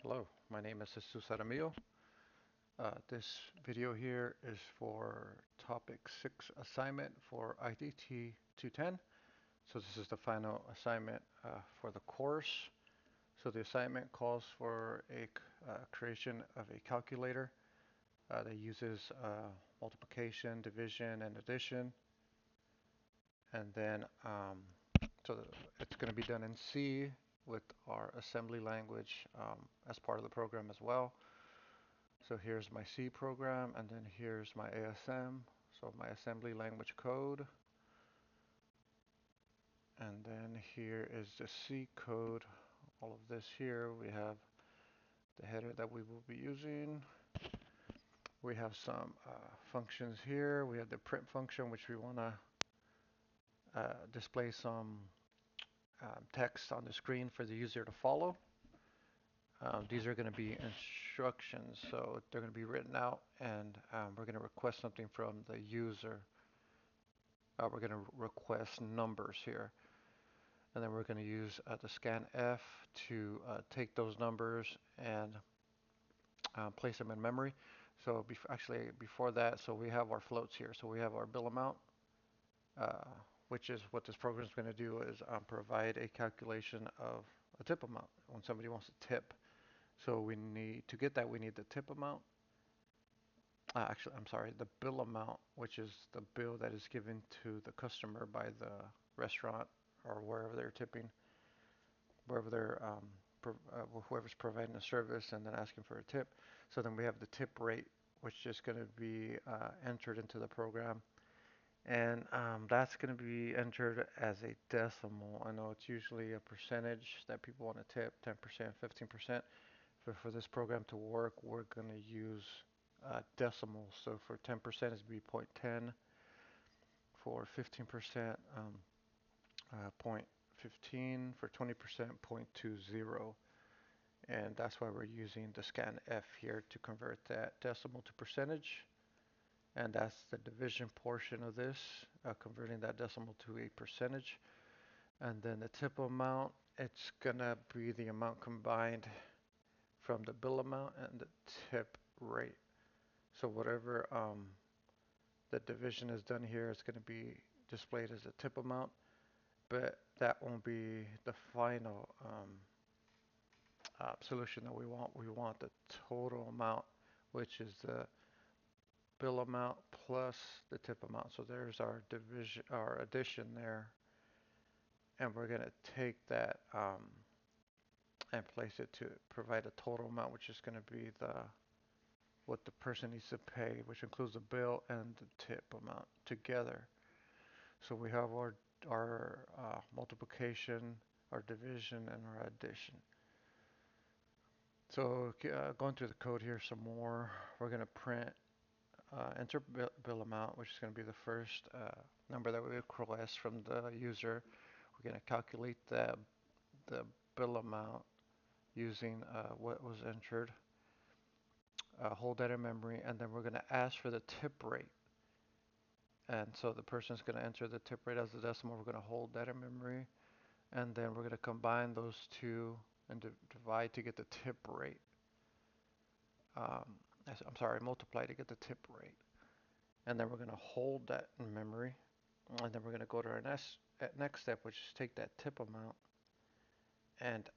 Hello, my name is Jesus Jaramillo. This video here is for topic 6 assignment for ITT 210. So this is the final assignment for the course. So the assignment calls for a creation of a calculator that uses multiplication, division, and addition. And then so it's going to be done in C with our assembly language as part of the program as well. So here's my C program, and then here's my ASM, so my assembly language code. And then here is the C code. All of this here, we have the header that we will be using. We have some functions here. We have the print function, which we want to display some text on the screen for the user to follow. These are going to be instructions, so they're going to be written out, and we're going to request something from the user. We're going to request numbers here, and then we're going to use the scanf to take those numbers and place them in memory. So actually before that, so we have our floats here. So we have our bill amount, uh, which is what this program is going to do is provide a calculation of a tip amount when somebody wants to tip. So we need to get that, we need the tip amount. Actually, I'm sorry, the bill amount, which is the bill that is given to the customer by the restaurant or wherever they're tipping, wherever they're whoever's providing the service, and then asking for a tip. So then we have the tip rate, which is going to be entered into the program, and that's going to be entered as a decimal. I know it's usually a percentage that people want to tip, 10%, 15%. But for this program to work, we're going to use decimals. So for 10% is be 0.10. For 15%, 0.15. For 20%, 0.20. And that's why we're using the scanf here to convert that decimal to percentage. And that's the division portion of this, converting that decimal to a percentage. And then the tip amount, it's gonna be the amount combined from the bill amount and the tip rate. So whatever the division is done here, it's going to be displayed as a tip amount, but that won't be the final solution that we want. We want the total amount, which is the bill amount plus the tip amount. So there's our division, our addition there, and we're going to take that and place it to provide a total amount, which is going to be the what the person needs to pay, which includes the bill and the tip amount together. So we have our multiplication, our division, and our addition. So going through the code here some more, we're going to print enter bill amount, which is going to be the first number that we request from the user. We're going to calculate the bill amount using what was entered. Hold that in memory, and then we're going to ask for the tip rate. And so the person is going to enter the tip rate as a decimal. We're going to hold that in memory, and then we're going to combine those two and divide to get the tip rate. Um, I'm sorry, multiply to get the tip rate. And then we're going to hold that in memory, and then we're going to go to our next step, which is take that tip amount, and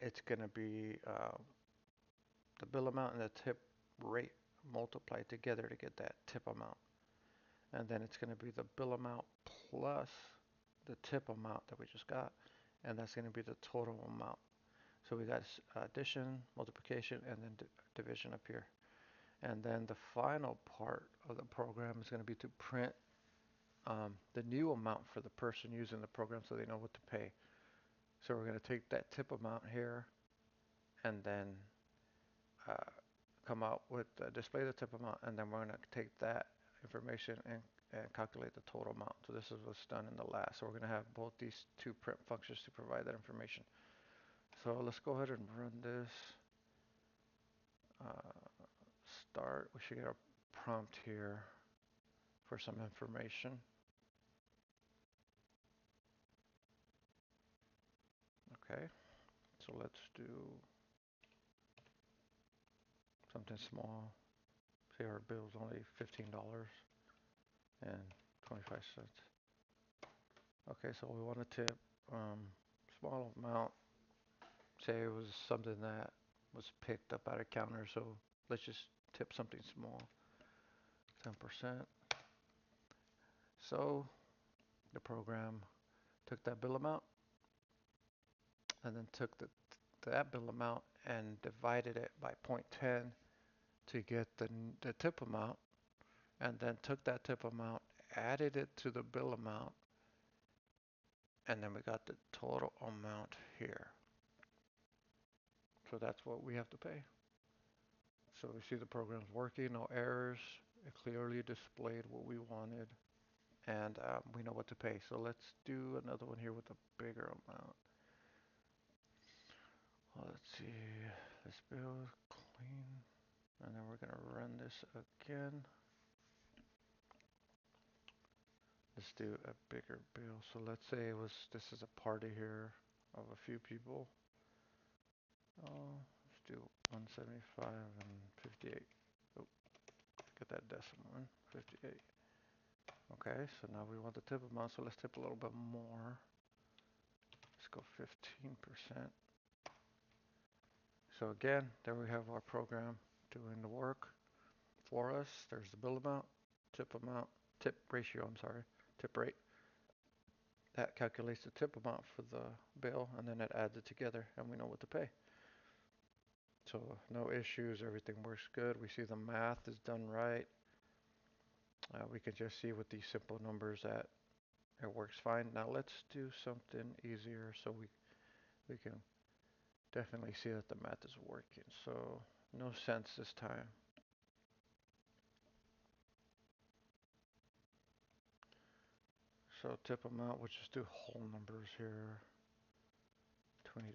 it's going to be the bill amount and the tip rate multiplied together to get that tip amount. And then it's going to be the bill amount plus the tip amount that we just got, and that's going to be the total amount. So we got addition, multiplication, and then division up here. And then the final part of the program is going to be to print the new amount for the person using the program so they know what to pay. So we're going to take that tip amount here and then uh, come out with display the tip amount, and then we're going to take that information and calculate the total amount. So this is what's done in the last. So we're going to have both these two print functions to provide that information. So let's go ahead and run this. Start. We should get a prompt here for some information. Okay. So let's do something small. Say our bill's only $15 and 25 cents. Okay, so we want to tip small amount. Say it was something that was picked up at a counter, so let's just tip something small, 10%. So the program took that bill amount and then took that bill amount and divided it by 0.10 to get the tip amount, and then took that tip amount, added it to the bill amount, and then we got the total amount here. So that's what we have to pay. So we see the program's working, no errors. It clearly displayed what we wanted, and we know what to pay. So let's do another one here with a bigger amount. Well, let's see. This bill is clean, and then we're gonna run this again. Let's do a bigger bill. So let's say this is a party here of a few people. Let's do 175 and 58. Oh, get that decimal one. 58. Okay, so now we want the tip amount, so let's tip a little bit more. Let's go 15%. So again, there we have our program doing the work for us. There's the bill amount, tip ratio, I'm sorry, tip rate. That calculates the tip amount for the bill, and then it adds it together, and we know what to pay. So no issues, everything works good. We see the math is done right. We can just see with these simple numbers that it works fine. Now let's do something easier so we can definitely see that the math is working. So no cents this time. So tip amount, we'll just do whole numbers here. $20.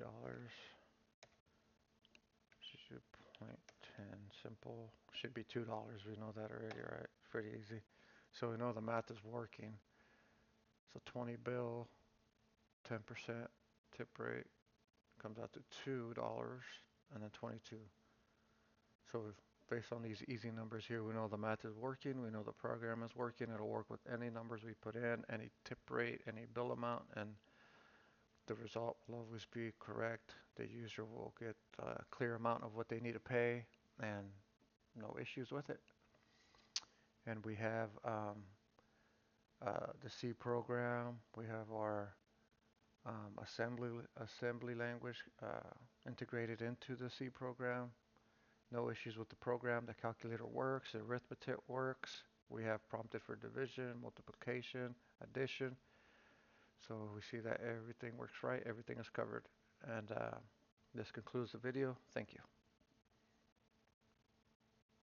Just do 0.10, simple. Should be $2. We know that already, right? Pretty easy. So we know the math is working. So 20 bill, 10% tip rate comes out to $2 and then 22. So based on these easy numbers here, we know the math is working. We know the program is working. It'll work with any numbers we put in, any tip rate, any bill amount, and the result will always be correct. The user will get a clear amount of what they need to pay and no issues with it. And we have the C program. We have our assembly language integrated into the C program. No issues with the program. The calculator works. The arithmetic works. We have prompted for division, multiplication, addition. So we see that everything works right. Everything is covered. And this concludes the video. Thank you.